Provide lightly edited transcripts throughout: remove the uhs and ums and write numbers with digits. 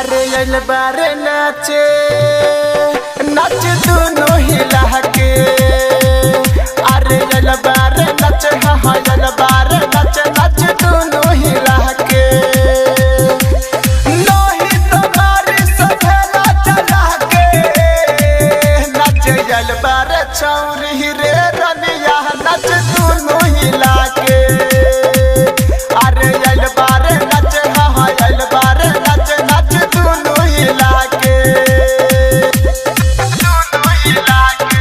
अरे यल बारे नाचे नाच दोनों हिला के। अरे यल बारे नाच हाँ यल बारे नाच नाच दोनों हिला के। नोही तुम्हारी सफेला चला के नाच यल बारे छौरी रे रनिया नाच दोनों हिला के। अरे यल बारे नाच हाँ यल बारे नाच नाच दोनों हिला के। दोनों हिला के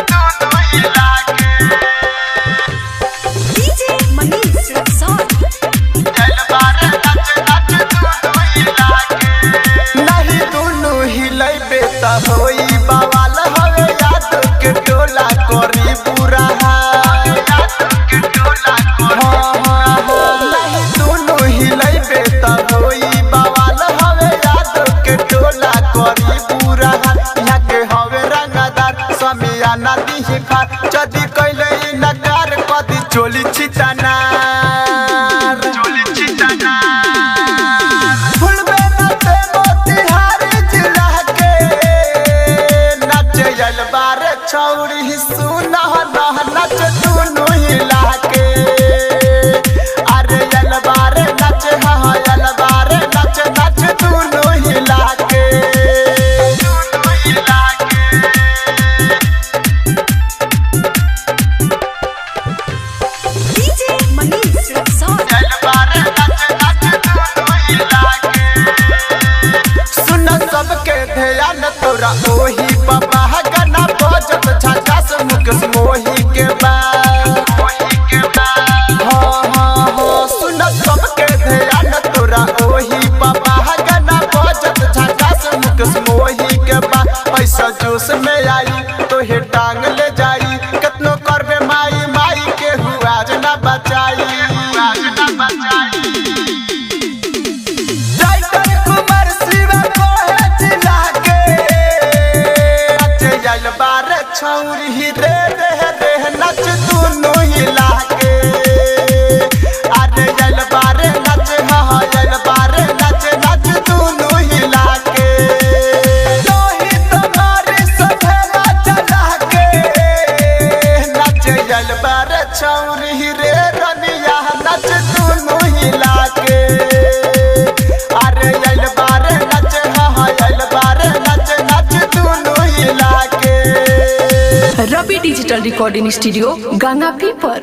दोनों हिला के। डीजे मनीष रक्सौल यल बारे नाच नाच दोनों हिला के। नहीं दोनों हिलैबे त होई बवाल हवे याद के टोला करी पूरा हाल। याद के टोला नहीं दोनों हिलैबे त होई बवाल हवे याद के टोला करी पूरा हाल। यहाँ के हवे रंगदार समियाना दिही खार जदी कैले नकार कदी चोली छिटानार चोली छिटानार। भूलबे न ते मोतिहारी जिला के नाच यल बारे छौरी सुना नह नाच दोनों हिला के। अरे यल बारे नाच हाँ यल बारे नाच नाच दोनों हिला के। दोनों हिला के डीजे मनीष रक्सौल यल बारे नाच नाच दोनों हिला के। सुन सबके ध्यान तोरा ओही बाबा गाना बजत झकास मुकेश मोही के बाद। हाँ हाँ हाँ सुन सबके ध्यान तोरा ओही बाबा गाना बजत झकास मुकेश मोही के बाद। ऐसा जोश में आई तो हे टांग ले जाई कितनो करबे माई माई के हुआज ना बचाई आज ना बचाई। टाइगर कुमार शिवा कोहे जिला के नाच यल बारे छौरी रे रे रे नाच दोनों हिला के। अरे यल बारे नाच हाँ यल बारे नाच नाच दोनों हिला के। नोही तुम्हारी सफेला चला के नाच यल बारे छौरी रे रनिया नाच दोनों हिला के। अरे यल बारे नाच हाँ यल बारे नाच नाच दोनों हिला के। रवि डिजिटल रिकॉर्डिंग स्टूडियो गंगा पीपर।